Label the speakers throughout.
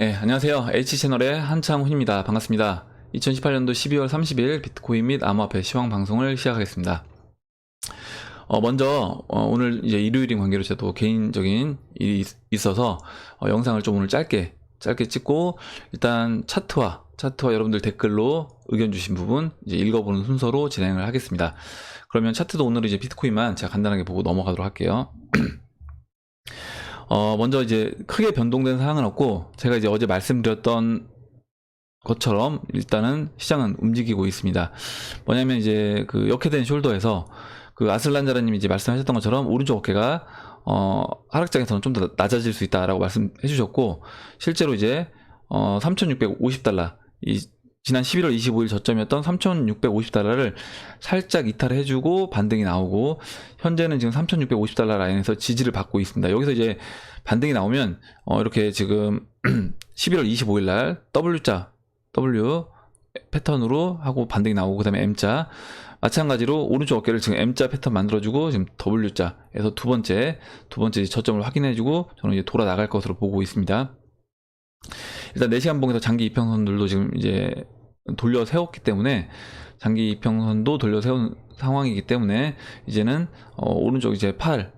Speaker 1: 네, 안녕하세요. H채널의 한창훈입니다. 반갑습니다. 2018년도 12월 30일 비트코인 및 암호화폐 시황 방송을 시작하겠습니다. 먼저 오늘 이제 일요일인 관계로 저도 개인적인 일이 있어서 영상을 좀 오늘 짧게 찍고 일단 차트와 여러분들 댓글로 의견 주신 부분 이제 읽어보는 순서로 진행을 하겠습니다. 그러면 차트도 오늘은 이제 비트코인만 제가 간단하게 보고 넘어가도록 할게요. 먼저 이제 크게 변동된 사항은 없고, 제가 이제 어제 말씀드렸던 것처럼 일단은 시장은 움직이고 있습니다. 뭐냐면 이제 그 역회된 숄더에서 그 아슬란자라님이 이제 말씀하셨던 것처럼 오른쪽 어깨가 하락장에서는 좀 더 낮아질 수 있다라고 말씀해 주셨고, 실제로 이제 3,650달러, 이 지난 11월 25일 저점이었던 3,650달러를 살짝 이탈해주고 반등이 나오고, 현재는 지금 3,650달러 라인에서 지지를 받고 있습니다. 여기서 이제 반등이 나오면 이렇게 지금 11월 25일 날 W 패턴으로 하고 반등이 나오고, 그 다음에 M자 마찬가지로 오른쪽 어깨를 지금 M자 패턴 만들어주고, 지금 W자에서 두 번째 저점을 확인해주고 저는 이제 돌아 나갈 것으로 보고 있습니다. 일단 4시간 봉에서 장기 이평선들도 지금 이제 돌려 세웠기 때문에, 장기 이평선도 돌려 세운 상황이기 때문에 이제는 오른쪽 이제 팔을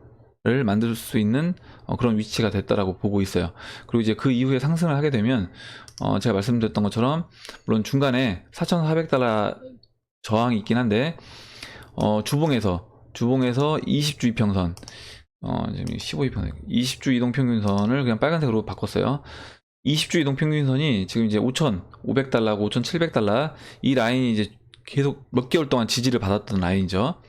Speaker 1: 만들 수 있는 그런 위치가 됐다라고 보고 있어요. 그리고 이제 그 이후에 상승을 하게 되면 제가 말씀드렸던 것처럼 물론 중간에 4,400달러 저항이 있긴 한데, 주봉에서 20주 이평선, 지금 15이평선, 20주 이동평균선을 그냥 빨간색으로 바꿨어요. 20주 이동평균선이 지금 이제 5,500달러고 5,700달러, 이 라인이 이제 계속 몇 개월 동안 지지를 받았던 라인이죠.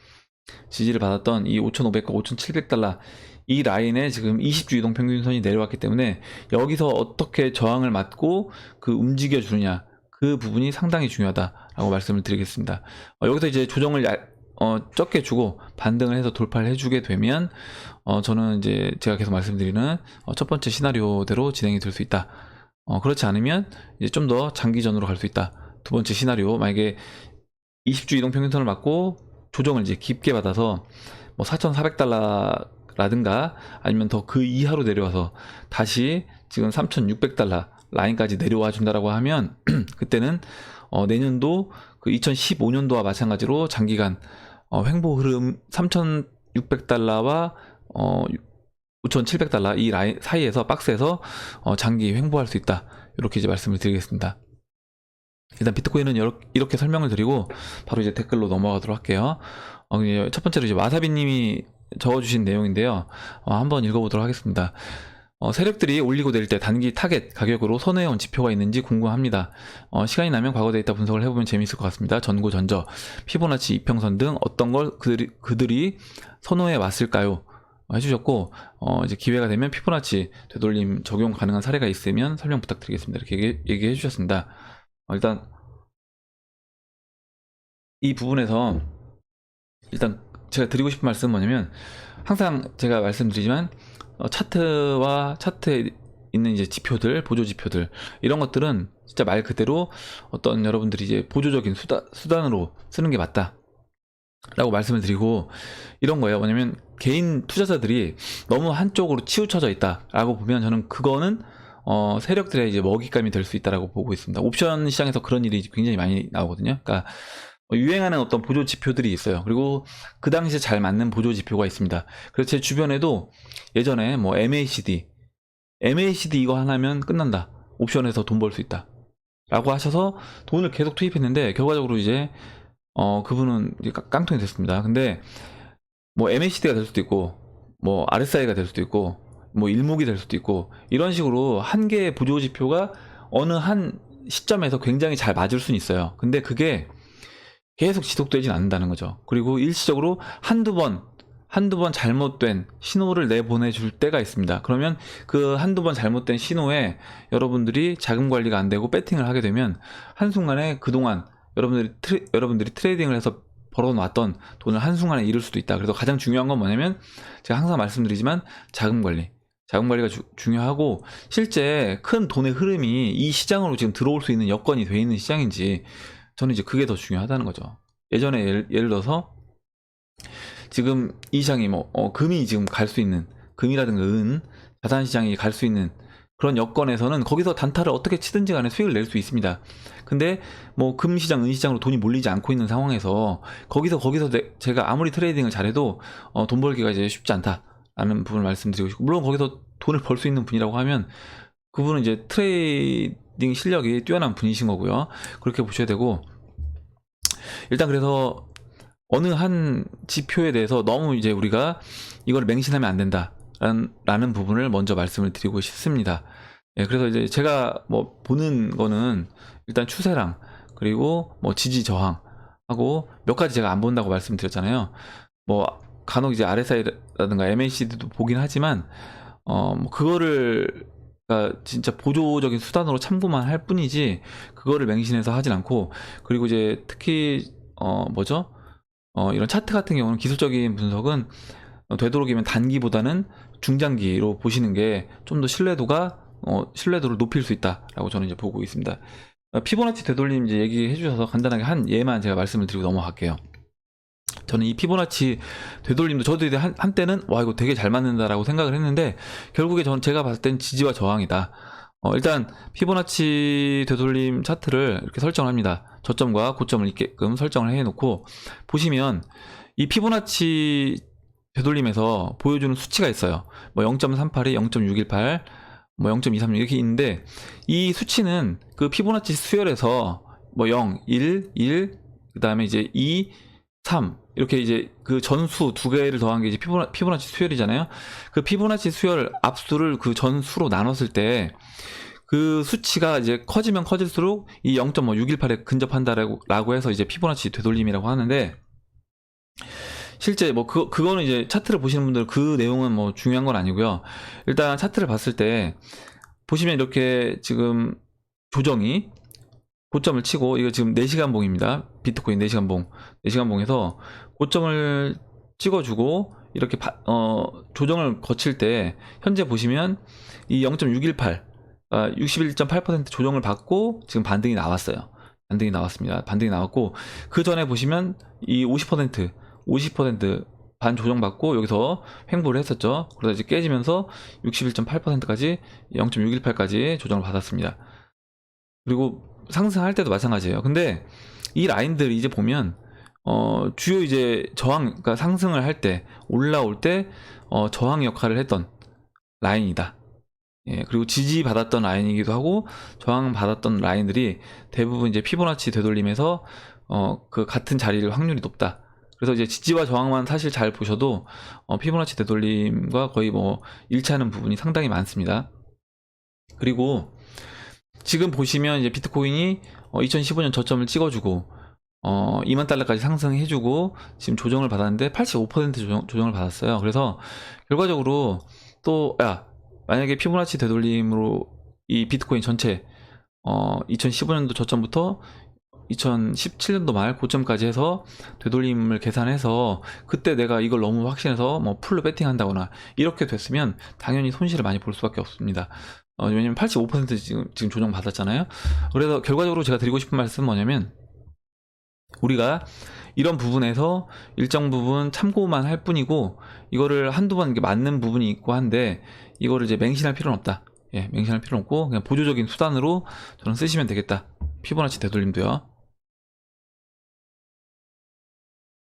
Speaker 1: 지지를 받았던 이 5,500과 5,700달러, 이 라인에 지금 20주 이동평균선이 내려왔기 때문에 여기서 어떻게 저항을 맞고 그 움직여 주느냐, 그 부분이 상당히 중요하다라고 말씀을 드리겠습니다. 여기서 이제 조정을 적게 주고 반등을 해서 돌파를 해주게 되면 저는 이제 제가 계속 말씀드리는 첫 번째 시나리오대로 진행이 될 수 있다. 그렇지 않으면 이제 좀 더 장기전으로 갈 수 있다. 두 번째 시나리오, 만약에 20주 이동평균선을 맞고 조정을 이제 깊게 받아서 뭐 4,400달러라든가 아니면 더 그 이하로 내려와서 다시 지금 3,600달러 라인까지 내려와 준다라고 하면 그때는 내년도 그 2015년도와 마찬가지로 장기간 횡보 흐름 3,600달러와 5,700달러 이 라인 사이에서 박스에서 장기 횡보할 수 있다. 이렇게 이제 말씀을 드리겠습니다. 일단 비트코인은 이렇게 설명을 드리고 바로 이제 댓글로 넘어가도록 할게요. 첫 번째로 이제 와사비님이 적어주신 내용인데요. 한번 읽어보도록 하겠습니다. 세력들이 올리고 내릴 때 단기 타겟 가격으로 선회해온 지표가 있는지 궁금합니다. 시간이 나면 과거 데이터 분석을 해보면 재미있을 것 같습니다. 전고 전저, 피보나치 이평선 등 어떤 걸 그들이 선호해 왔을까요? 해주셨고, 이제 기회가 되면 피보나치 되돌림 적용 가능한 사례가 있으면 설명 부탁드리겠습니다. 이렇게 얘기해 주셨습니다. 일단 이 부분에서 일단 제가 드리고 싶은 말씀은 뭐냐면, 항상 제가 말씀드리지만 차트와 차트에 있는 이제 지표들, 보조 지표들, 이런 것들은 진짜 말 그대로 어떤 여러분들이 이제 보조적인 수단으로 쓰는 게 맞다 라고 말씀을 드리고, 이런 거예요. 뭐냐면 개인 투자자들이 너무 한쪽으로 치우쳐져 있다 라고 보면 저는 그거는 세력들의 이제 먹잇감이 될 수 있다라고 보고 있습니다. 옵션 시장에서 그런 일이 굉장히 많이 나오거든요. 그러니까 유행하는 어떤 보조 지표들이 있어요. 그리고 그 당시에 잘 맞는 보조 지표가 있습니다. 그래서 제 주변에도 예전에 뭐 MACD 이거 하나면 끝난다, 옵션에서 돈 벌 수 있다 라고 하셔서 돈을 계속 투입했는데, 결과적으로 이제 그분은 이제 깡통이 됐습니다. 근데 뭐 MACD가 될 수도 있고, 뭐 RSI가 될 수도 있고, 뭐 일목이 될 수도 있고, 이런 식으로 한 개의 보조 지표가 어느 한 시점에서 굉장히 잘 맞을 수는 있어요. 근데 그게 계속 지속되진 않는다는 거죠. 그리고 일시적으로 한두 번 잘못된 신호를 내보내줄 때가 있습니다. 그러면 그 한두 번 잘못된 신호에 여러분들이 자금 관리가 안 되고 배팅을 하게 되면 한순간에 그동안 여러분들이 트레이딩을 해서 벌어놨던 돈을 한순간에 잃을 수도 있다. 그래서 가장 중요한 건 뭐냐면, 제가 항상 말씀드리지만 자금 관리가 중요하고, 실제 큰 돈의 흐름이 이 시장으로 지금 들어올 수 있는 여건이 돼 있는 시장인지, 저는 이제 그게 더 중요하다는 거죠. 예전에 예를 들어서 지금 이 시장이 뭐 금이 지금 갈 수 있는, 금이라든가 자산 시장이 갈 수 있는 그런 여건에서는 거기서 단타를 어떻게 치든지 간에 수익을 낼 수 있습니다. 근데 뭐 금시장, 은시장으로 돈이 몰리지 않고 있는 상황에서 거기서 제가 아무리 트레이딩을 잘해도 돈 벌기가 이제 쉽지 않다라는 부분을 말씀드리고 싶고, 물론 거기서 돈을 벌 수 있는 분이라고 하면 그분은 이제 트레이딩 실력이 뛰어난 분이신 거고요. 그렇게 보셔야 되고, 일단 그래서 어느 한 지표에 대해서 너무 이제 우리가 이걸 맹신하면 안 된다 라는 부분을 먼저 말씀을 드리고 싶습니다. 예, 그래서 이제 제가 뭐 보는 거는 일단 추세랑 그리고 뭐 지지 저항하고 몇 가지 제가 안 본다고 말씀드렸잖아요. 뭐 간혹 이제 RSI라든가 MACD도 보긴 하지만 뭐 그거를 그러니까 진짜 보조적인 수단으로 참고만 할 뿐이지 그거를 맹신해서 하진 않고, 그리고 이제 특히 뭐죠? 이런 차트 같은 경우는 기술적인 분석은 되도록이면 단기보다는 중장기로 보시는 게 좀 더 신뢰도를 높일 수 있다라고 저는 이제 보고 있습니다. 피보나치 되돌림 이제 얘기해 주셔서 간단하게 한 예만 제가 말씀을 드리고 넘어갈게요. 저는 이 피보나치 되돌림도 저도 이제 한때는 와 이거 되게 잘 맞는다라고 생각을 했는데, 결국에 제가 봤을 땐 지지와 저항이다. 일단 피보나치 되돌림 차트를 이렇게 설정을 합니다. 저점과 고점을 있게끔 설정을 해놓고 보시면 이 피보나치 되돌림에서 보여주는 수치가 있어요. 뭐 0.382, 0.618, 뭐 0.236 이렇게 있는데, 이 수치는 그 피보나치 수열에서 뭐 0, 1, 1, 그 다음에 이제 2, 3 이렇게 이제 그 전수 두 개를 더한 게 이제 피보나치 수열이잖아요. 그 피보나치 수열 앞수를 그 전수로 나눴을 때 그 수치가 이제 커지면 커질수록 이 0.618에 근접한다라고 해서 이제 피보나치 되돌림이라고 하는데, 실제 뭐 그거는 이제 차트를 보시는 분들 그 내용은 뭐 중요한 건 아니고요. 일단 차트를 봤을 때 보시면 이렇게 지금 조정이 고점을 치고, 이거 지금 4시간 봉입니다. 비트코인 4시간 봉. 4시간 봉에서 고점을 찍어주고 이렇게 조정을 거칠 때 현재 보시면 이 0.618, 61.8% 조정을 받고 지금 반등이 나왔어요. 반등이 나왔습니다. 반등이 나왔고, 그 전에 보시면 이 50% 반 조정받고 여기서 횡보를 했었죠. 그러다 이제 깨지면서 61.8%까지 0.618까지 조정을 받았습니다. 그리고 상승할 때도 마찬가지예요. 근데 이 라인들이 이제 보면 주요 이제 저항, 그러니까 상승을 할 때, 올라올 때 저항 역할을 했던 라인이다. 예, 그리고 지지받았던 라인이기도 하고 저항 받았던 라인들이 대부분 이제 피보나치 되돌림에서 그 같은 자리일 확률이 높다. 그래서 이제 지지와 저항만 사실 잘 보셔도 피보나치 되돌림과 거의 뭐 일치하는 부분이 상당히 많습니다. 그리고 지금 보시면 이제 비트코인이 2015년 저점을 찍어주고 2만 달러까지 상승해주고 지금 조정을 받았는데 85% 조정을 받았어요. 그래서 결과적으로 또 만약에 피보나치 되돌림으로 이 비트코인 전체 2015년도 저점부터 2017년도 말 고점까지 해서 되돌림을 계산해서 그때 내가 이걸 너무 확신해서 뭐 풀로 배팅한다거나 이렇게 됐으면 당연히 손실을 많이 볼 수밖에 없습니다. 왜냐면 85% 지금 조정 받았잖아요. 그래서 결과적으로 제가 드리고 싶은 말씀은 뭐냐면, 우리가 이런 부분에서 일정 부분 참고만 할 뿐이고 이거를 한두 번 맞는 부분이 있고 한데 이거를 이제 맹신할 필요는 없다. 예, 맹신할 필요는 없고 그냥 보조적인 수단으로 저는 쓰시면 되겠다. 피보나치 되돌림도요.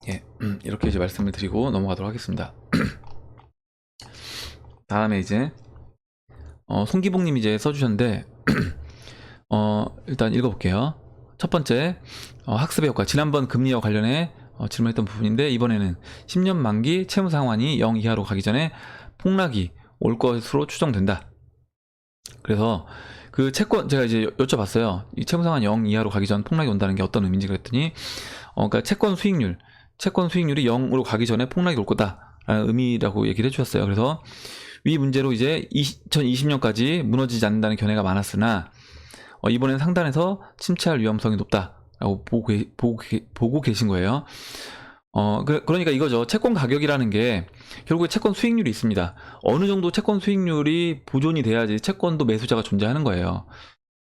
Speaker 1: 예, 이렇게 이제 말씀을 드리고 넘어가도록 하겠습니다. 다음에 이제 송기봉님 이제 써주셨는데 일단 읽어볼게요. 첫 번째, 학습의 효과. 지난번 금리와 관련해 질문했던 부분인데, 이번에는 10년 만기 채무 상환이 0 이하로 가기 전에 폭락이 올 것으로 추정된다. 그래서 그 채권 제가 이제 여쭤봤어요. 이 채무 상환 0 이하로 가기 전 폭락이 온다는 게 어떤 의미인지 그랬더니 그러니까 채권 수익률이 0으로 가기 전에 폭락이 올 거다라는 의미라고 얘기를 해주셨어요. 그래서 위 문제로 이제 2020년까지 무너지지 않는다는 견해가 많았으나 이번엔 상단에서 침체할 위험성이 높다라고 보고 계신 거예요. 그러니까 이거죠. 채권 가격이라는 게 결국에 채권 수익률이 있습니다. 어느 정도 채권 수익률이 보존이 돼야지 채권도 매수자가 존재하는 거예요.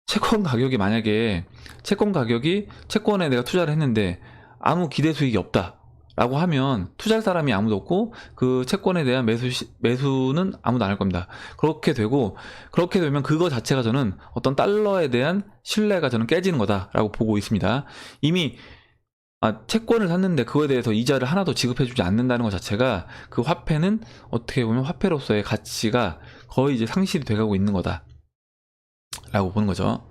Speaker 1: 채권 가격이 만약에 채권에 내가 투자를 했는데 아무 기대 수익이 없다 라고 하면 투자할 사람이 아무도 없고 그 채권에 대한 매수는 아무도 안 할 겁니다. 그렇게 되면 그거 자체가 저는 어떤 달러에 대한 신뢰가 저는 깨지는 거다라고 보고 있습니다. 이미 채권을 샀는데 그거에 대해서 이자를 하나도 지급해주지 않는다는 것 자체가 그 화폐는 어떻게 보면 화폐로서의 가치가 거의 이제 상실이 돼가고 있는 거다라고 보는 거죠.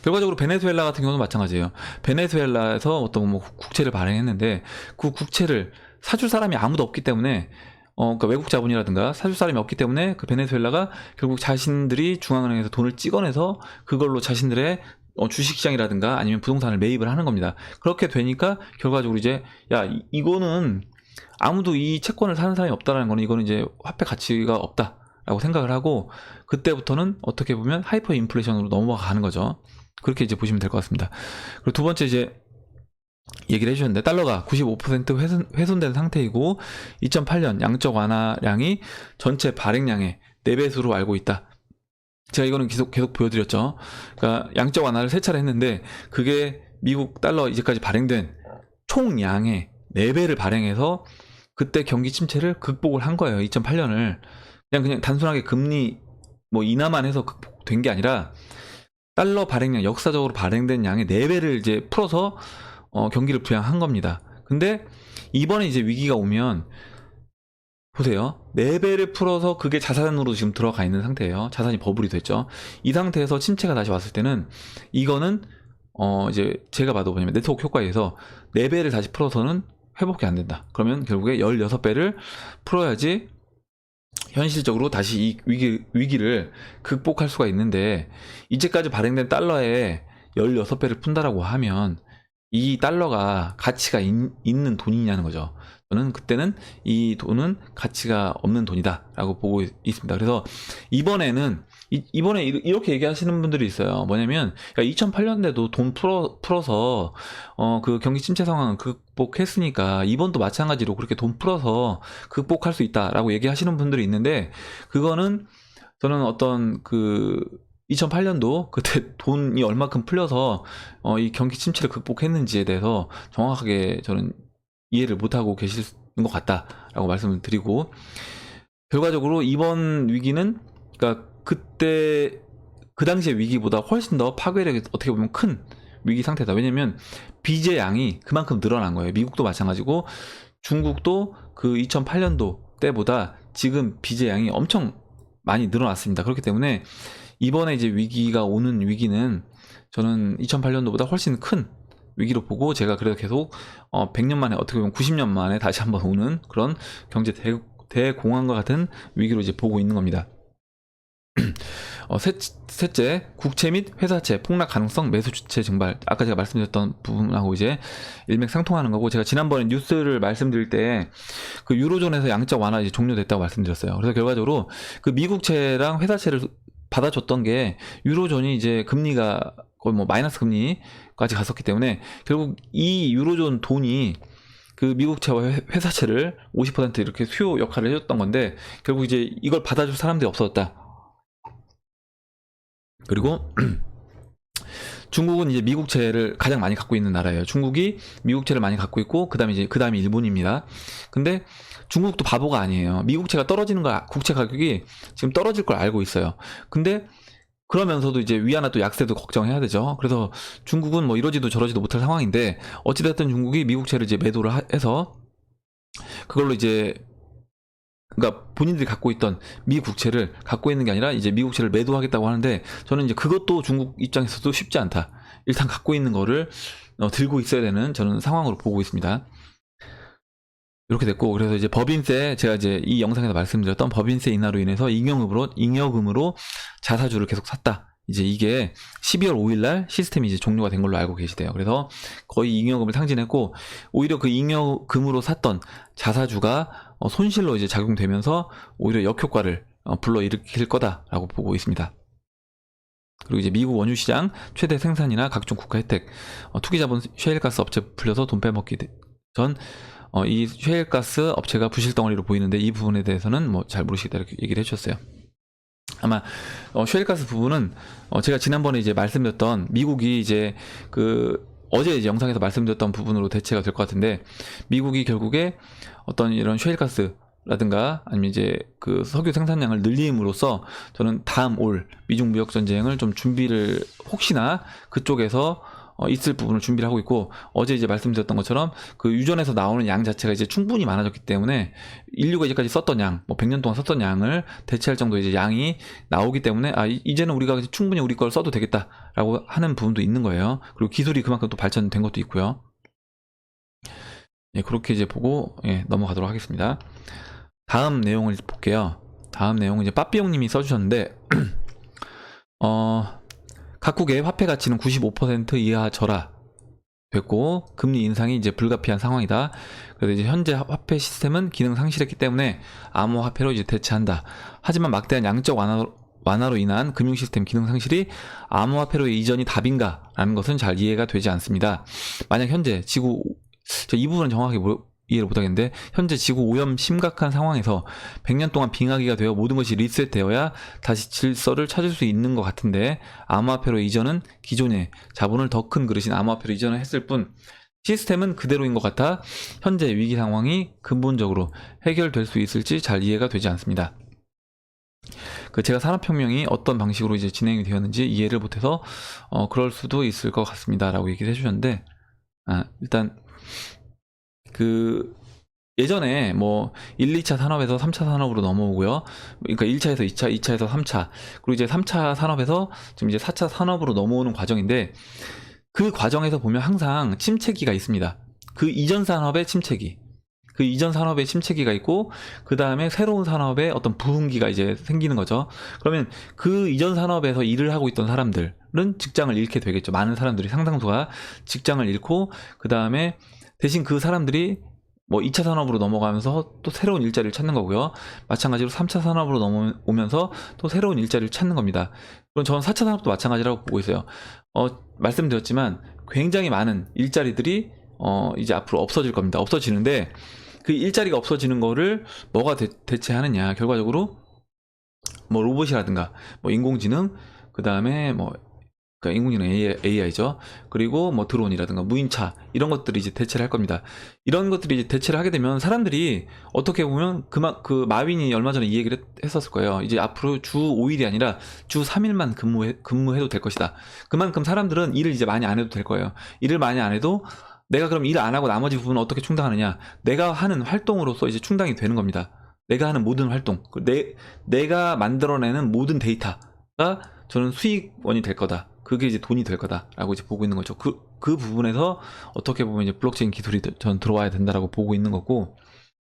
Speaker 1: 결과적으로 베네수엘라 같은 경우는 마찬가지예요. 베네수엘라에서 어떤 뭐 국채를 발행했는데 그 국채를 사줄 사람이 아무도 없기 때문에 그러니까 외국 자본이라든가 사줄 사람이 없기 때문에 그 베네수엘라가 결국 자신들이 중앙은행에서 돈을 찍어내서 그걸로 자신들의 주식시장이라든가 아니면 부동산을 매입을 하는 겁니다. 그렇게 되니까 결과적으로 이제 이거는 아무도 이 채권을 사는 사람이 없다라는 거는 이거는 이제 화폐 가치가 없다 라고 생각을 하고 그때부터는 어떻게 보면 하이퍼 인플레이션으로 넘어가는 거죠. 그렇게 이제 보시면 될 것 같습니다. 그리고 두 번째 이제 얘기를 해주셨는데 달러가 95% 훼손된 상태이고 2008년 양적 완화량이 전체 발행량의 4배수로 알고 있다. 제가 이거는 계속 보여드렸죠. 그러니까 양적 완화를 3차례 했는데 그게 미국 달러 이제까지 발행된 총량의 4배를 발행해서 그때 경기 침체를 극복을 한 거예요. 2008년을. 그냥 단순하게 금리 뭐 인하만 해서 극복된 게 아니라 달러 발행량, 역사적으로 발행된 양의 4배를 이제 풀어서 경기를 부양한 겁니다. 근데 이번에 이제 위기가 오면 보세요. 4배를 풀어서 그게 자산으로 지금 들어가 있는 상태예요. 자산이 버블이 됐죠. 이 상태에서 침체가 다시 왔을 때는 이거는 이제 제가 봐도 뭐냐면 네트워크 효과에 의해서 4배를 다시 풀어서는 회복이 안 된다. 그러면 결국에 16배를 풀어야지 현실적으로 다시 이 위기를 극복할 수가 있는데 이제까지 발행된 달러에 16배를 푼다라고 하면 이 달러가 가치가 있는 돈이냐는 거죠. 저는 그때는 이 돈은 가치가 없는 돈이다 라고 보고 있습니다. 그래서 이번에 이렇게 얘기하시는 분들이 있어요. 뭐냐면 2008년에도 돈 풀어서 그 경기 침체 상황을 극복했으니까 이번도 마찬가지로 그렇게 돈 풀어서 극복할 수 있다라고 얘기하시는 분들이 있는데 그거는 저는 어떤 2008년도 그때 돈이 얼마큼 풀려서 이 경기 침체를 극복했는지에 대해서 정확하게 저는 이해를 못하고 계시는 것 같다라고 말씀을 드리고 결과적으로 이번 위기는 그러니까 그때 그 당시의 위기보다 훨씬 더 파괴력이 어떻게 보면 큰 위기 상태다. 왜냐면 빚의 양이 그만큼 늘어난 거예요. 미국도 마찬가지고 중국도 그 2008년도 때보다 지금 빚의 양이 엄청 많이 늘어났습니다. 그렇기 때문에 이번에 이제 위기가 오는 위기는 저는 2008년도보다 훨씬 큰 위기로 보고 제가 그래서 계속 100년 만에 어떻게 보면 90년 만에 다시 한번 오는 그런 경제 대공황과 같은 위기로 이제 보고 있는 겁니다. 셋째, 국채 및 회사채 폭락 가능성 매수 주체 증발. 아까 제가 말씀드렸던 부분하고 이제 일맥상통하는 거고 제가 지난번에 뉴스를 말씀드릴 때 그 유로존에서 양적 완화 이제 종료됐다고 말씀드렸어요. 그래서 결과적으로 그 미국채랑 회사채를 받아줬던 게 유로존이 이제 금리가 거의 뭐 마이너스 금리까지 갔었기 때문에 결국 이 유로존 돈이 그 미국채와 회사채를 50% 이렇게 수요 역할을 해줬던 건데 결국 이제 이걸 받아줄 사람들이 없어졌다. 그리고 중국은 이제 미국채를 가장 많이 갖고 있는 나라예요. 중국이 미국채를 많이 갖고 있고 그다음에 일본입니다. 근데 중국도 바보가 아니에요. 미국채가 떨어지는 거 국채 가격이 지금 떨어질 걸 알고 있어요. 근데 그러면서도 이제 위안화 또 약세도 걱정해야 되죠. 그래서 중국은 뭐 이러지도 저러지도 못할 상황인데 어찌됐든 중국이 미국채를 이제 매도를 해서 그걸로 이제 그러니까 본인들이 갖고 있던 미 국채를 갖고 있는 게 아니라 이제 미국채를 매도하겠다고 하는데 저는 이제 그것도 중국 입장에서도 쉽지 않다. 일단 갖고 있는 거를 들고 있어야 되는 저는 상황으로 보고 있습니다. 이렇게 됐고 그래서 이제 법인세 제가 이제 이 영상에서 말씀드렸던 법인세 인하로 인해서 잉여금으로 자사주를 계속 샀다. 이제 이게 12월 5일 날 시스템이 이제 종료가 된 걸로 알고 계시대요. 그래서 거의 잉여금을 상진했고 오히려 그 잉여금으로 샀던 자사주가 손실로 이제 작용되면서 오히려 역효과를 불러일으킬 거다라고 보고 있습니다. 그리고 이제 미국 원유 시장 최대 생산이나 각종 국가 혜택, 투기자본 셰일가스 업체 풀려서 돈 빼먹기 전 이 셰일가스 업체가 부실덩어리로 보이는데 이 부분에 대해서는 뭐 잘 모르시겠다 이렇게 얘기를 해주셨어요. 아마 셰일가스 부분은 제가 지난번에 이제 말씀드렸던 미국이 이제 그 어제 이제 영상에서 말씀드렸던 부분으로 대체가 될 것 같은데, 미국이 결국에 어떤 이런 셰일가스라든가 아니면 이제 그 석유 생산량을 늘림으로써 저는 다음 올 미중 무역 전쟁을 좀 준비를 혹시나 그쪽에서 있을 부분을 준비를 하고 있고, 어제 이제 말씀드렸던 것처럼 그 유전에서 나오는 양 자체가 이제 충분히 많아졌기 때문에 인류가 이제까지 썼던 양, 뭐 100년 동안 썼던 양을 대체할 정도 이제 양이 나오기 때문에 이제는 우리가 충분히 우리 걸 써도 되겠다라고 하는 부분도 있는 거예요. 그리고 기술이 그만큼 또 발전된 것도 있고요. 예, 그렇게 이제 보고 넘어가도록 하겠습니다. 다음 내용을 볼게요. 다음 내용은 이제 빠삐용님이 써주셨는데 각국의 화폐 가치는 95% 이하 절하됐고 금리 인상이 이제 불가피한 상황이다. 그래서 이제 현재 화폐 시스템은 기능 상실했기 때문에 암호화폐로 이제 대체한다. 하지만 막대한 양적 완화로 인한 금융 시스템 기능 상실이 암호화폐로의 이전이 답인가라는 것은 잘 이해가 되지 않습니다. 만약 현재 지구, 이 부분은 정확하게 이해를 못하겠는데, 현재 지구 오염 심각한 상황에서 100년 동안 빙하기가 되어 모든 것이 리셋되어야 다시 질서를 찾을 수 있는 것 같은데, 암호화폐로 이전은 기존의 자본을 더 큰 그릇인 암호화폐로 이전을 했을 뿐 시스템은 그대로인 것 같아 현재 위기 상황이 근본적으로 해결될 수 있을지 잘 이해가 되지 않습니다. 제가 산업혁명이 어떤 방식으로 이제 진행이 되었는지 이해를 못해서 그럴 수도 있을 것 같습니다 라고 얘기를 해주셨는데, 일단 예전에 뭐 1, 2차 산업에서 3차 산업으로 넘어오고요. 그러니까 1차에서 2차, 2차에서 3차, 그리고 이제 3차 산업에서 지금 이제 4차 산업으로 넘어오는 과정인데, 그 과정에서 보면 항상 침체기가 있습니다. 그 이전 산업의 침체기, 그 이전 산업의 침체기가 있고, 그 다음에 새로운 산업의 어떤 부흥기가 이제 생기는 거죠. 그러면 그 이전 산업에서 일을 하고 있던 사람들은 직장을 잃게 되겠죠. 많은 사람들이, 상당수가 직장을 잃고, 그 다음에 대신 그 사람들이 뭐 2차 산업으로 넘어가면서 또 새로운 일자리를 찾는 거고요. 마찬가지로 3차 산업으로 넘어오면서 또 새로운 일자리를 찾는 겁니다. 그럼 저는 4차 산업도 마찬가지라고 보고 있어요. 말씀드렸지만 굉장히 많은 일자리들이 이제 앞으로 없어질 겁니다. 없어지는데, 그 일자리가 없어지는 거를 뭐가 대체하느냐, 결과적으로 뭐 로봇이라든가 뭐 인공지능, 그 다음에 뭐 그러니까 인공지능 AI죠. 그리고 뭐 드론이라든가 무인차, 이런 것들이 이제 대체를 할 겁니다. 이런 것들이 이제 대체를 하게 되면 사람들이 어떻게 보면 그 마윈이 얼마 전에 이 얘기를 했었을 거예요. 이제 앞으로 주 5일이 아니라 주 3일만 근무해도 될 것이다. 그만큼 사람들은 일을 이제 많이 안 해도 될 거예요. 일을 많이 안 해도 내가 그럼 일 안 하고 나머지 부분은 어떻게 충당하느냐? 내가 하는 활동으로서 이제 충당이 되는 겁니다. 내가 하는 모든 활동, 내가 만들어내는 모든 데이터가 저는 수익원이 될 거다. 그게 이제 돈이 될 거다라고 이제 보고 있는 거죠. 그 부분에서 어떻게 보면 이제 블록체인 기술이 전 들어와야 된다라고 보고 있는 거고,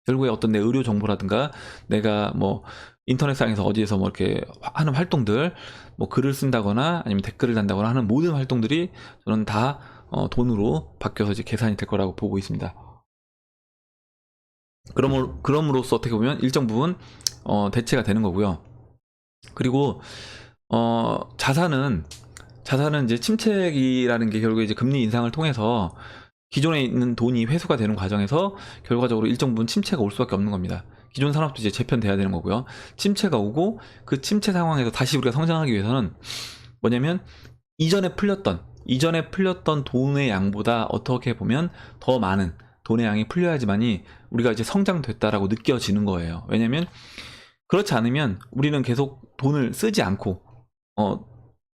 Speaker 1: 결국에 어떤 내 의료 정보라든가 내가 뭐 인터넷상에서 어디에서 뭐 이렇게 하는 활동들, 뭐 글을 쓴다거나 아니면 댓글을 단다거나 하는 모든 활동들이 저는 다 돈으로 바뀌어서 이제 계산이 될 거라고 보고 있습니다. 그럼으로써 어떻게 보면 일정 부분 대체가 되는 거고요. 그리고 자산은 이제 침체기라는 게 결국에 이제 금리 인상을 통해서 기존에 있는 돈이 회수가 되는 과정에서 결과적으로 일정 부분 침체가 올 수밖에 없는 겁니다. 기존 산업도 이제 재편돼야 되는 거고요. 침체가 오고, 그 침체 상황에서 다시 우리가 성장하기 위해서는 뭐냐면 이전에 풀렸던 돈의 양보다 어떻게 보면 더 많은 돈의 양이 풀려야지만이 우리가 이제 성장됐다라고 느껴지는 거예요. 왜냐면 그렇지 않으면 우리는 계속 돈을 쓰지 않고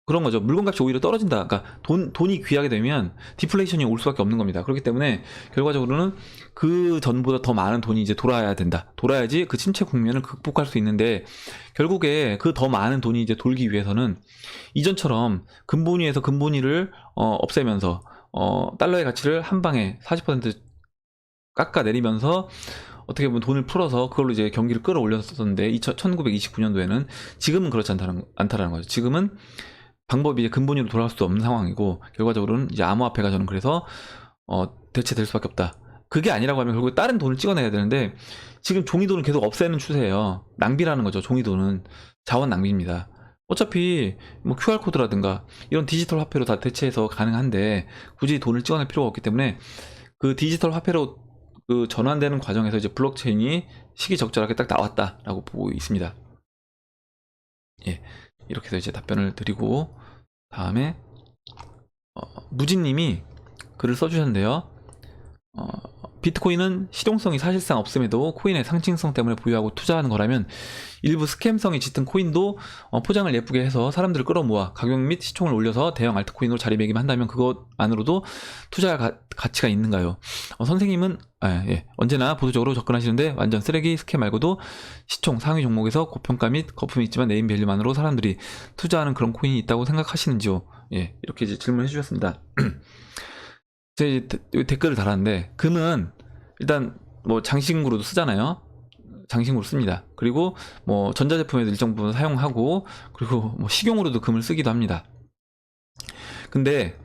Speaker 1: 그런 거죠. 물건값이 오히려 떨어진다. 그러니까 돈이 귀하게 되면 디플레이션이 올 수밖에 없는 겁니다. 그렇기 때문에 결과적으로는 그 전보다 더 많은 돈이 이제 돌아야 된다. 돌아야지 그 침체 국면을 극복할 수 있는데, 결국에 그 더 많은 돈이 이제 돌기 위해서는 이전처럼 근본위에서 근본위를 없애면서 달러의 가치를 한 방에 40% 깎아내리면서 어떻게 보면 돈을 풀어서 그걸로 이제 경기를 끌어올렸었는데, 1929년도에는 지금은 그렇지 않다라는 거죠. 지금은 방법이 이제 근본위로 돌아갈 수도 없는 상황이고, 결과적으로는 이제 암호화폐가 저는 그래서 대체될 수밖에 없다. 그게 아니라고 하면 결국 다른 돈을 찍어내야 되는데, 지금 종이돈을 계속 없애는 추세예요. 낭비라는 거죠. 종이돈은 자원 낭비입니다. 어차피 뭐 QR코드라든가 이런 디지털 화폐로 다 대체해서 가능한데 굳이 돈을 찍어낼 필요가 없기 때문에 그 디지털 화폐로 그 전환되는 과정에서 이제 블록체인이 시기적절하게 딱 나왔다라고 보고 있습니다. 예, 이렇게 해서 이제 답변을 드리고, 다음에 무진님이 글을 써주셨는데요. 비트코인은 실용성이 사실상 없음에도 코인의 상징성 때문에 보유하고 투자하는 거라면 일부 스캠성이 짙은 코인도 포장을 예쁘게 해서 사람들을 끌어모아 가격 및 시총을 올려서 대형 알트코인으로 자리매김한다면 그것만으로도 투자할 가치가 있는가요? 선생님은 언제나 보수적으로 접근하시는데 완전 쓰레기 스캠 말고도 시총 상위 종목에서 고평가 및 거품이 있지만 네임밸류만으로 사람들이 투자하는 그런 코인이 있다고 생각하시는지요? 이렇게 이제 질문해 주셨습니다. 제 댓글을 달았는데 금은 일단 뭐 장식으로도 쓰잖아요. 장식으로 씁니다. 그리고 뭐 전자제품에도 일정 부분 사용하고 그리고 뭐 식용으로도 금을 쓰기도 합니다. 근데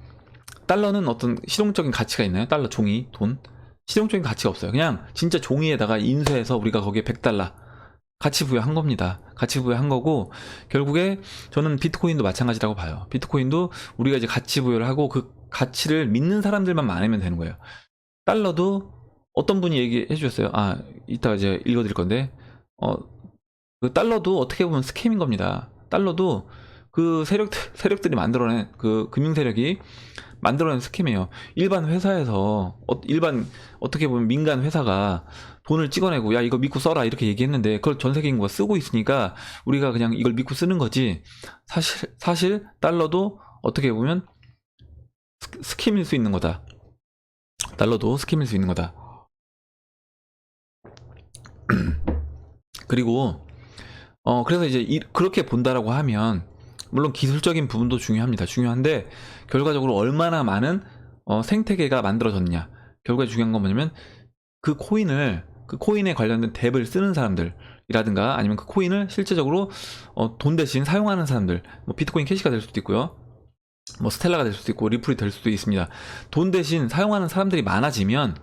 Speaker 1: 달러는 어떤 실용적인 가치가 있나요? 달러 종이 돈 실용적인 가치가 없어요. 그냥 진짜 종이에다가 인쇄해서 우리가 거기에 100달러 가치 부여한 겁니다. 가치 부여한 거고 결국에 저는 비트코인도 마찬가지라고 봐요. 비트코인도 우리가 이제 가치 부여를 하고 그 가치를 믿는 사람들만 많으면 되는 거예요. 달러도 어떤 분이 얘기해 주셨어요. 이따가 이제 읽어드릴 건데 그 달러도 어떻게 보면 스캠인 겁니다. 달러도 그 세력들이 만들어낸 그 금융 세력이 만들어낸 스캠이에요. 일반 회사에서 어떻게 보면 민간 회사가 돈을 찍어내고 야 이거 믿고 써라 이렇게 얘기했는데 그걸 전 세계 인구가 쓰고 있으니까 우리가 그냥 이걸 믿고 쓰는 거지. 사실 달러도 어떻게 보면 스캠일 수 있는 거다. 달러도 스캠일 수 있는 거다. 그리고 그래서 이제 그렇게 본다라고 하면 물론 기술적인 부분도 중요한데 결과적으로 얼마나 많은 생태계가 만들어졌냐. 결과에 중요한 건 뭐냐면 그 코인에 관련된 뎁을 쓰는 사람들이라든가 아니면 그 코인을 실제적으로 돈 대신 사용하는 사람들, 뭐 비트코인 캐시가 될 수도 있고요. 뭐 스텔라가 될 수도 있고 리플이 될 수도 있습니다. 돈 대신 사용하는 사람들이 많아지면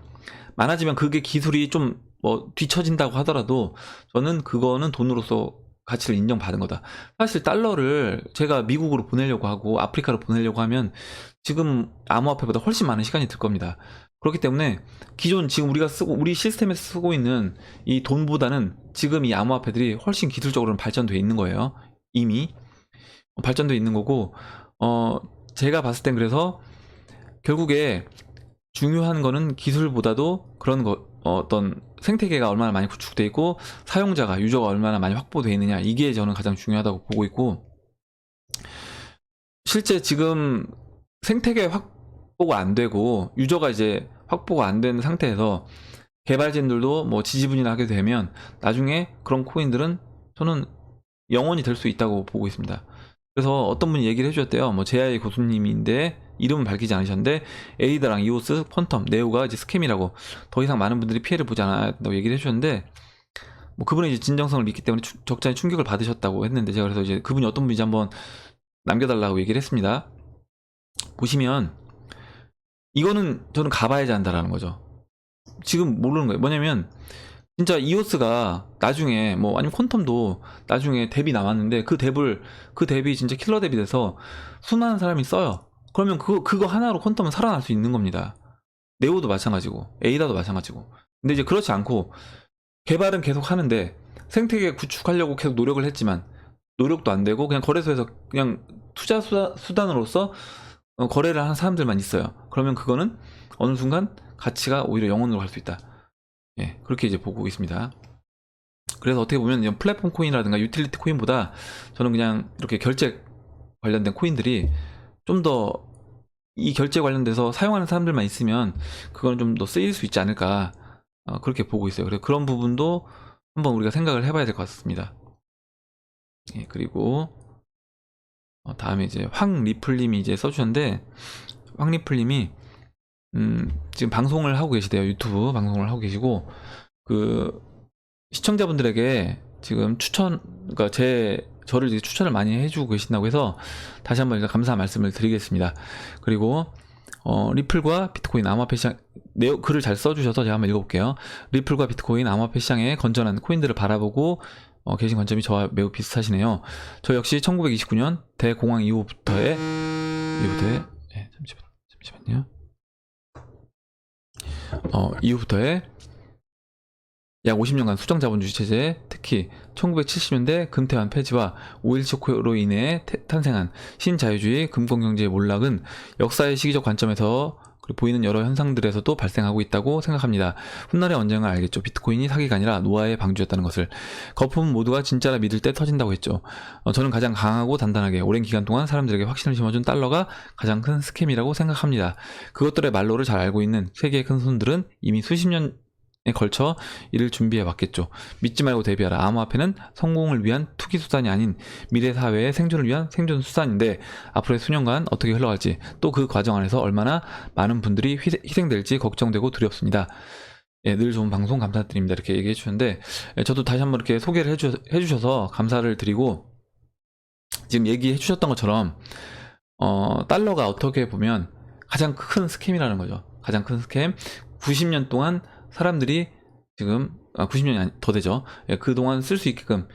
Speaker 1: 그게 기술이 좀 뭐 뒤처진다고 하더라도 저는 그거는 돈으로서 가치를 인정받은 거다. 사실 달러를 제가 미국으로 보내려고 하고 아프리카로 보내려고 하면 지금 암호화폐보다 훨씬 많은 시간이 들 겁니다. 그렇기 때문에 기존 지금 우리 시스템에서 쓰고 있는 이 돈보다는 지금 이 암호화폐들이 훨씬 기술적으로는 발전되어 있는 거예요. 이미 발전되어 있는 거고 제가 봤을 땐 그래서 결국에 중요한 거는 기술보다도 그런 어떤 생태계가 얼마나 많이 구축되어 있고 유저가 얼마나 많이 확보되어 있느냐 이게 저는 가장 중요하다고 보고 있고 실제 지금 생태계 확보가 안 되고 유저가 이제 확보가 안 된 상태에서 개발진들도 뭐 지지분이하게 되면 나중에 그런 코인들은 저는 영원히 될 수 있다고 보고 있습니다. 그래서 어떤 분이 얘기를 해주셨대요. 뭐 제아이 고수님인데 이름은 밝히지 않으셨는데 에이다랑 이오스, 퀀텀, 네오가 이제 스캠이라고 더 이상 많은 분들이 피해를 보지 않았다고 얘기를 해주셨는데 뭐 그분은 이제 진정성을 믿기 때문에 적잖이 충격을 받으셨다고 했는데 제가 그래서 이제 그분이 어떤 분인지 한번 남겨달라고 얘기를 했습니다. 보시면 이거는 저는 가봐야지 한다라는 거죠. 지금 모르는 거예요. 뭐냐면 진짜 이오스가 나중에 뭐 아니면 퀀텀도 나중에 뎁이 나왔는데 그 뎁이 진짜 킬러 뎁이 돼서 수많은 사람이 써요. 그러면 그거 하나로 퀀텀은 살아날 수 있는 겁니다. 네오도 마찬가지고 에이다도 마찬가지고. 근데 이제 그렇지 않고 개발은 계속 하는데 생태계 구축하려고 계속 노력을 했지만 노력도 안 되고 그냥 거래소에서 그냥 투자 수단으로서 거래를 하는 사람들만 있어요. 그러면 그거는 어느 순간 가치가 오히려 영원으로 갈 수 있다. 그렇게 이제 보고 있습니다. 그래서 어떻게 보면 플랫폼 코인이라든가 유틸리티 코인보다 저는 그냥 이렇게 결제 관련된 코인들이 좀 더 이 결제 관련돼서 사용하는 사람들만 있으면 그건 좀 더 쓰일 수 있지 않을까 그렇게 보고 있어요. 그래서 그런 부분도 한번 우리가 생각을 해봐야 될 것 같습니다. 그리고 다음에 이제 황리플님이 이제 써주셨는데 황리플님이 지금 방송을 하고 계시대요. 유튜브 방송을 하고 계시고 그 시청자분들에게 지금 그러니까 저를 이제 추천을 많이 해주고 계신다고 해서 다시 한번 감사 말씀을 드리겠습니다. 그리고 리플과 비트코인 암호화폐 시장 글을 잘 써주셔서 제가 한번 읽어볼게요. 리플과 비트코인 암호화폐 시장의 건전한 코인들을 바라보고 계신 관점이 저와 매우 비슷하시네요. 저 역시 1929년 대공황 이후부터의 잠시만요. 이후부터의 약 50년간 수정자본주의 체제, 특히 1970년대 금태환 폐지와 5.17 쇼크로 인해 탄생한 신자유주의 금권경제의 몰락은 역사의 시기적 관점에서 그리고 보이는 여러 현상들에서도 발생하고 있다고 생각합니다. 훗날에 언젠가 알겠죠. 비트코인이 사기가 아니라 노아의 방주였다는 것을. 거품은 모두가 진짜라 믿을 때 터진다고 했죠. 저는 가장 강하고 단단하게 오랜 기간 동안 사람들에게 확신을 심어준 달러가 가장 큰 스캠이라고 생각합니다. 그것들의 말로를 잘 알고 있는 세계의 큰 손들은 이미 수십 년에 걸쳐 이를 준비해 왔겠죠. 믿지 말고 대비하라. 암호화폐는 성공을 위한 투기 수단이 아닌 미래 사회의 생존을 위한 생존 수단인데 앞으로의 수년간 어떻게 흘러갈지 또 그 과정 안에서 얼마나 많은 분들이 희생될지 걱정되고 두렵습니다. 예, 늘 좋은 방송 감사드립니다. 이렇게 얘기해 주셨는데 저도 다시 한번 이렇게 소개를 해주셔서 감사를 드리고 지금 얘기해 주셨던 것처럼 달러가 어떻게 보면 가장 큰 스캠이라는 거죠. 가장 큰 스캠. 90년 동안 사람들이 지금 90년이 더 되죠. 예, 그동안 쓸 수 있게끔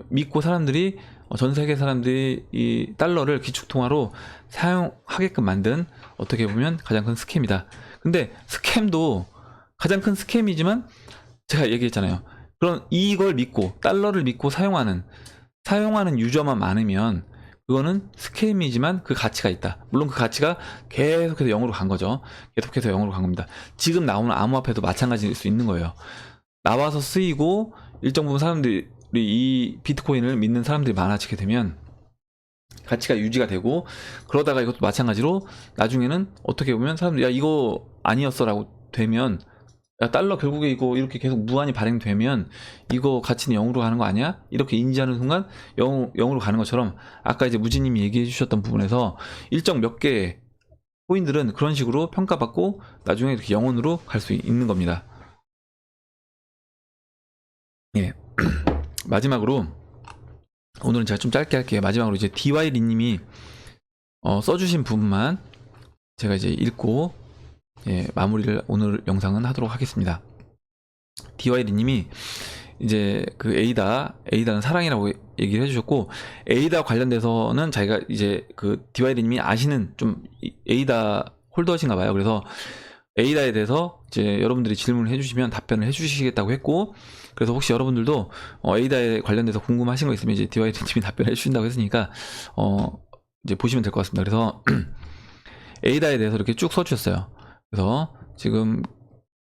Speaker 1: 믿고 사람들이 전 세계 사람들이 이 달러를 기축통화로 사용하게끔 만든 어떻게 보면 가장 큰 스캠이다. 근데 스캠도 가장 큰 스캠이지만 제가 얘기했잖아요. 그럼 이걸 믿고 달러를 믿고 사용하는 유저만 많으면 그거는 스캠이지만 그 가치가 있다. 물론 그 가치가 계속해서 0으로 간 거죠. 계속해서 0으로 간 겁니다. 지금 나오는 암호화폐도 마찬가지일 수 있는 거예요. 나와서 쓰이고 일정 부분 사람들이 이 비트코인을 믿는 사람들이 많아지게 되면 가치가 유지가 되고 그러다가 이것도 마찬가지로 나중에는 어떻게 보면 사람들이 야 이거 아니었어 라고 되면 야 달러 결국에 이거 이렇게 계속 무한히 발행되면 이거 가치는 0으로 가는 거 아니야? 이렇게 인지하는 순간 0으로 가는 것처럼 아까 이제 무지님이 얘기해 주셨던 부분에서 일정 몇 개의 코인들은 그런 식으로 평가받고 나중에 이렇게 0원으로 갈 수 있는 겁니다. 예. 마지막으로 오늘은 제가 좀 짧게 할게요. 마지막으로 이제 DY리님이 써주신 부분만 제가 이제 읽고 예, 마무리를 오늘 영상은 하도록 하겠습니다. DY리님이 이제 그 에이다는 사랑이라고 얘기를 해주셨고 에이다 관련돼서는 자기가 이제 그 DY리님이 아시는 좀 에이다 홀더신가봐요. 그래서 에이다에 대해서 이제 여러분들이 질문을 해주시면 답변을 해주시겠다고 했고 그래서 혹시 여러분들도 에이다에 관련돼서 궁금하신 거 있으면 이제 DY리님이 답변을 해주신다고 했으니까 이제 보시면 될 것 같습니다. 그래서 에이다에 대해서 이렇게 쭉 써주셨어요. 그래서 지금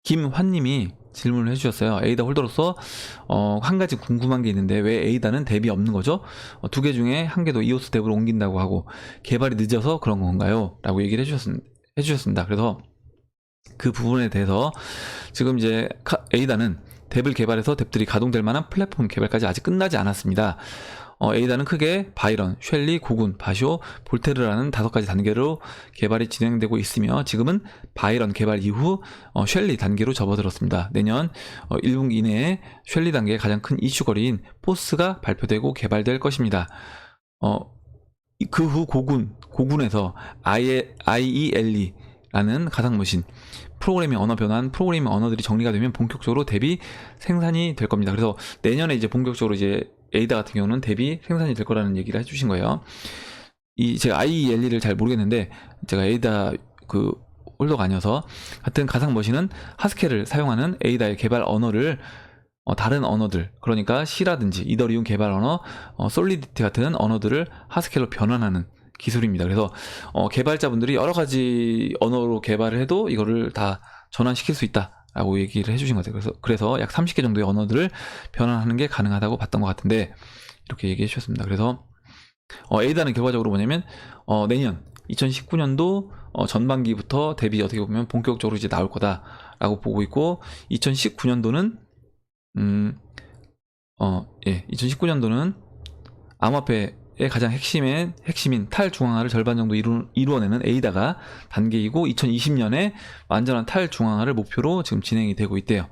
Speaker 1: 김환님이 질문을 해주셨어요. 에이다 홀더로서 한 가지 궁금한 게 있는데 왜 에이다는 뎁이 없는 거죠? 두 개 중에 한 개도 이오스 뎁으로 옮긴다고 하고 개발이 늦어서 그런 건가요? 라고 얘기를 해주셨습니다. 그래서 그 부분에 대해서 지금 이제 에이다는 뎁을 개발해서 뎁들이 가동될 만한 플랫폼 개발까지 아직 끝나지 않았습니다. 에이다는 크게 바이런, 쉘리, 고군, 바쇼, 볼테르라는 5가지 단계로 개발이 진행되고 있으며 지금은 바이런 개발 이후 쉘리 단계로 접어들었습니다. 내년 1분기 이내에 쉘리 단계의 가장 큰 이슈거리인 포스가 발표되고 개발될 것입니다. 그 후 고군에서 IELE라는 가상머신 프로그래밍 언어 변환, 프로그래밍 언어들이 정리가 되면 본격적으로 뎁이 생산이 될 겁니다. 그래서 내년에 이제 본격적으로 이제 에이다 같은 경우는 뎁이 생산이 될 거라는 얘기를 해주신 거예요. 제가 IELE를 잘 모르겠는데 제가 에이다 그 홀더가 아니어서 하여튼 가상머신은 하스켈을 사용하는 에이다의 개발 언어를 다른 언어들 그러니까 C라든지 이더리움 개발 언어, 솔리디티 같은 언어들을 하스켈로 변환하는 기술입니다. 그래서 개발자분들이 여러 가지 언어로 개발을 해도 이거를 다 전환시킬 수 있다라고 얘기를 해주신 것 같아요. 그래서 약 30개 정도의 언어들을 변환하는 게 가능하다고 봤던 것 같은데 이렇게 얘기해 주셨습니다. 그래서 에이다는 결과적으로 뭐냐면 내년 2019년도 전반기부터 뎁이 어떻게 보면 본격적으로 이제 나올 거다라고 보고 있고 2019년도는 2019년도는 암호화폐 가장 핵심인 탈중앙화를 절반 정도 이루어내는 에이다가 단계이고 2020년에 완전한 탈중앙화를 목표로 지금 진행이 되고 있대요.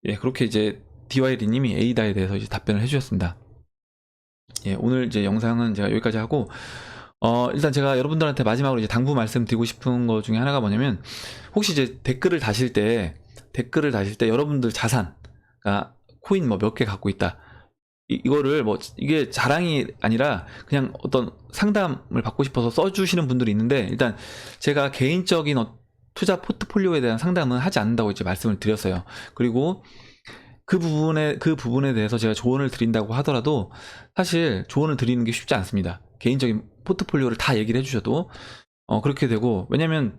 Speaker 1: 예, 그렇게 이제 DY리님이 에이다에 대해서 이제 답변을 해주셨습니다. 예, 오늘 이제 영상은 제가 여기까지 하고 일단 제가 여러분들한테 마지막으로 이제 당부 말씀드리고 싶은 것 중에 하나가 뭐냐면 혹시 이제 댓글을 다실 때 여러분들 자산, 그러니까 코인 뭐 몇 개 갖고 있다. 이거를 뭐 이게 자랑이 아니라 그냥 어떤 상담을 받고 싶어서 써주시는 분들이 있는데 일단 제가 개인적인 투자 포트폴리오에 대한 상담은 하지 않는다고 이제 말씀을 드렸어요. 그리고 그 부분에 대해서 제가 조언을 드린다고 하더라도 사실 조언을 드리는 게 쉽지 않습니다. 개인적인 포트폴리오를 다 얘기를 해주셔도 그렇게 되고 왜냐면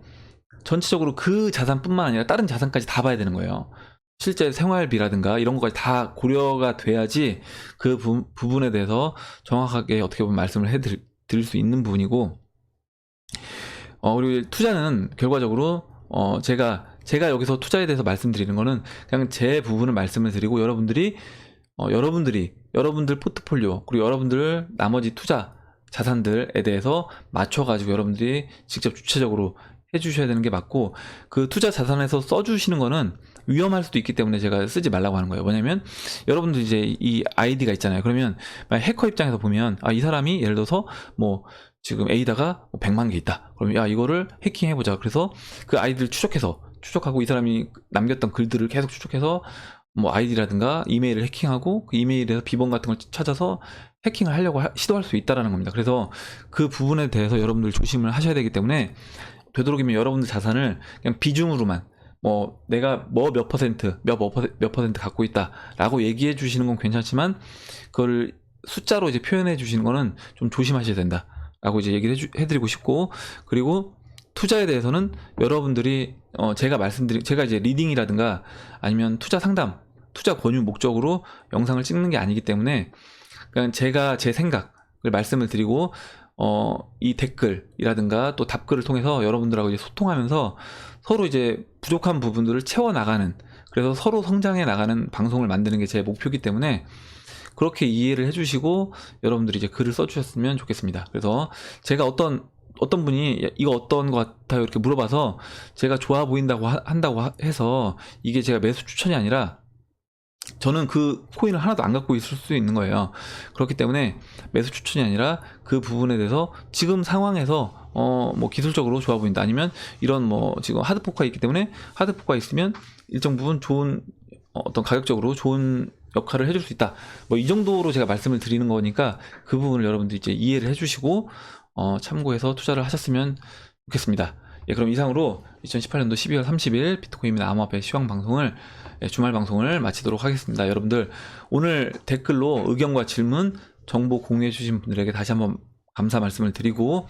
Speaker 1: 전체적으로 그 자산뿐만 아니라 다른 자산까지 다 봐야 되는 거예요. 실제 생활비라든가 이런 것까지 다 고려가 돼야지 그 부분에 대해서 정확하게 어떻게 보면 말씀을 해드릴 수 있는 부분이고, 그리고 투자는 결과적으로 제가 여기서 투자에 대해서 말씀드리는 거는 그냥 제 부분을 말씀을 드리고, 여러분들이 여러분들 포트폴리오 그리고 여러분들 나머지 투자 자산들에 대해서 맞춰가지고 여러분들이 직접 주체적으로 해주셔야 되는 게 맞고, 그 투자 자산에서 써주시는 거는 위험할 수도 있기 때문에 제가 쓰지 말라고 하는 거예요. 뭐냐면 여러분들 이제 이 아이디가 있잖아요. 그러면 해커 입장에서 보면 이 사람이 예를 들어서 뭐 지금 A다가 100만 개 있다. 그러면 야 이거를 해킹해보자. 그래서 그 아이디를 추적하고 이 사람이 남겼던 글들을 계속 추적해서 뭐 아이디라든가 이메일을 해킹하고 그 이메일에서 비번 같은 걸 찾아서 해킹을 하려고 시도할 수 있다라는 겁니다. 그래서 그 부분에 대해서 여러분들 조심을 하셔야 되기 때문에 되도록이면 여러분들 자산을 그냥 비중으로만 내가 몇 퍼센트 갖고 있다라고 얘기해 주시는 건 괜찮지만 그걸 숫자로 이제 표현해 주시는 거는 좀 조심하셔야 된다라고 이제 얘기를 해드리고 싶고, 그리고 투자에 대해서는 여러분들이 제가 이제 리딩이라든가 아니면 투자 상담, 투자 권유 목적으로 영상을 찍는 게 아니기 때문에 그냥 제가 제 생각을 말씀을 드리고 이 댓글이라든가 또 답글을 통해서 여러분들하고 이제 소통하면서 서로 이제 부족한 부분들을 채워나가는, 그래서 서로 성장해 나가는 방송을 만드는 게 제 목표이기 때문에 그렇게 이해를 해주시고 여러분들이 이제 글을 써주셨으면 좋겠습니다. 그래서 제가 어떤 분이 이거 어떤 것 같아요 이렇게 물어봐서 제가 좋아 보인다고 한다고 해서 이게 제가 매수 추천이 아니라 저는 그 코인을 하나도 안 갖고 있을 수 있는 거예요. 그렇기 때문에 매수 추천이 아니라 그 부분에 대해서 지금 상황에서 뭐 기술적으로 좋아 보인다, 아니면 이런 뭐 지금 하드포크가 있기 때문에 하드포크가 있으면 일정 부분 좋은 어떤 가격적으로 좋은 역할을 해줄 수 있다, 뭐 이 정도로 제가 말씀을 드리는 거니까 그 부분을 여러분들이 이제 이해를 해주시고 참고해서 투자를 하셨으면 좋겠습니다. 예, 그럼 이상으로 2018년도 12월 30일 비트코인 및 암호화폐 시황 방송을 주말 방송을 마치도록 하겠습니다. 여러분들 오늘 댓글로 의견과 질문, 정보 공유해 주신 분들에게 다시 한번 감사 말씀을 드리고,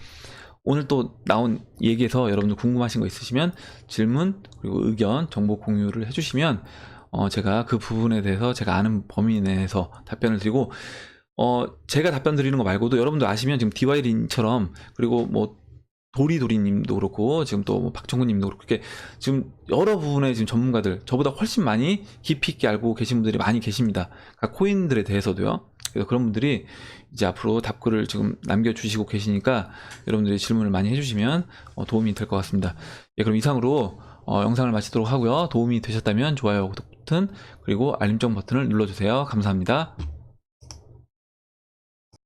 Speaker 1: 오늘 또 나온 얘기에서 여러분들 궁금하신 거 있으시면 질문 그리고 의견, 정보 공유를 해주시면 제가 그 부분에 대해서 제가 아는 범위 내에서 답변을 드리고, 제가 답변 드리는 거 말고도 여러분들 아시면 지금 DY린처럼, 그리고 뭐 도리님도 그렇고 지금 또 뭐 박정구님도 그렇고, 이렇게 지금 여러 부분의 지금 전문가들, 저보다 훨씬 많이 깊이 있게 알고 계신 분들이 많이 계십니다. 그러니까 코인들에 대해서도요. 그래서 그런 분들이 이제 앞으로 답글을 지금 남겨주시고 계시니까 여러분들이 질문을 많이 해주시면 도움이 될 것 같습니다. 예, 그럼 이상으로 영상을 마치도록 하고요. 도움이 되셨다면 좋아요, 구독 버튼 그리고 알림정 버튼을 눌러주세요. 감사합니다.